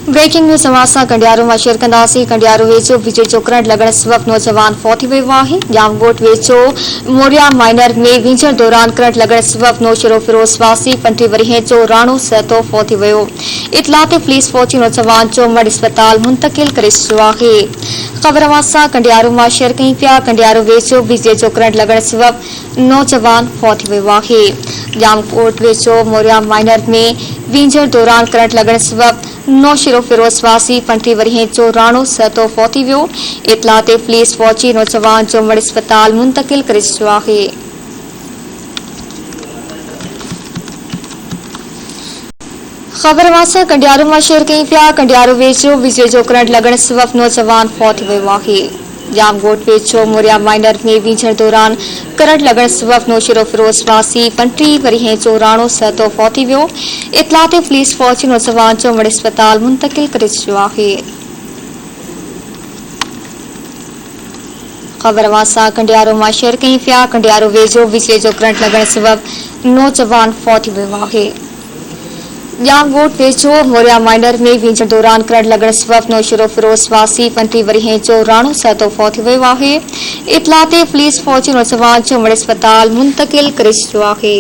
Breaking news समाचार कंडियारू में share कंदासी कंडियारू वेचो बिजली जो करंट लगन सबब नौजवान फौत थी वियो आहे। जामगोट वेचो मोरिया माइनर में विंचण दौरान करंट लगन सबब नौशरो फिरोजवासी पंटी वरी जो राणो सहतो फौत थी वियो। इतला ते पुलिस पहुंची नौजवान जो मड अस्पताल मुंतकिल करे छॾियो आहे। ख़बर वासा कंडियारू में शेयर कई पिया कंडियारू वेचो बिजली जो करंट लगन सबब नौजवान फौत थी वियो आहे। जामगोट वेचो मोरिया माइनर में विंचण दौरान करंट लगन सबब नौशरो फिरोजवासी पंटी वरी जो राणो सहतो फौत थी वियो। इतला ते पुलिस पहुंची नौजवान जो मड अस्पताल मुंतकिल करे छॾियो आहे। ख़बर वासा कंडियारू में शेयर कई पिया कंडियारू वेचो बिजली जो करंट लगन सबब नौजवान फौत थी वियो आहे। जामगोट वेचो मोरिया माइनर में विंचण दौरान करंट लगन सबब नौशरो फिरोजवासी पंटी वरी जो राणो सहतो फौत थी वियो। इतला ते पुलिस पहुंची नौजवान जो मड अस्पताल मुंतकिल करे छॾियो आहे। ख़बर वासा कंडियारू में शेयर कई पिया कंडियारू वेझो बिजली जो करंट लगन सबब नौजवान फौत थी वियो आहे। जामगोट वेझो मोरिया माइनर में विंचण दौरान करंट लगन सबब नौशरो फिरोजवासी पंटी वरी जो राणो सहतो फौत थी वियो आहे। इतला ते पुलिस पहुंची नौजवान जो मड अस्पताल मुंतकिल करे छॾियो आहे।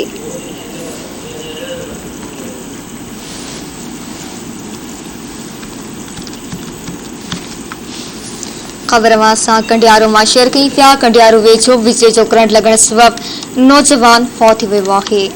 ख़बर वासा कंडियारू में शेयर कई पिया कंडियारू वेझो बिजली जो करंट लगन सबब नौजवान फौत थी वियो आहे।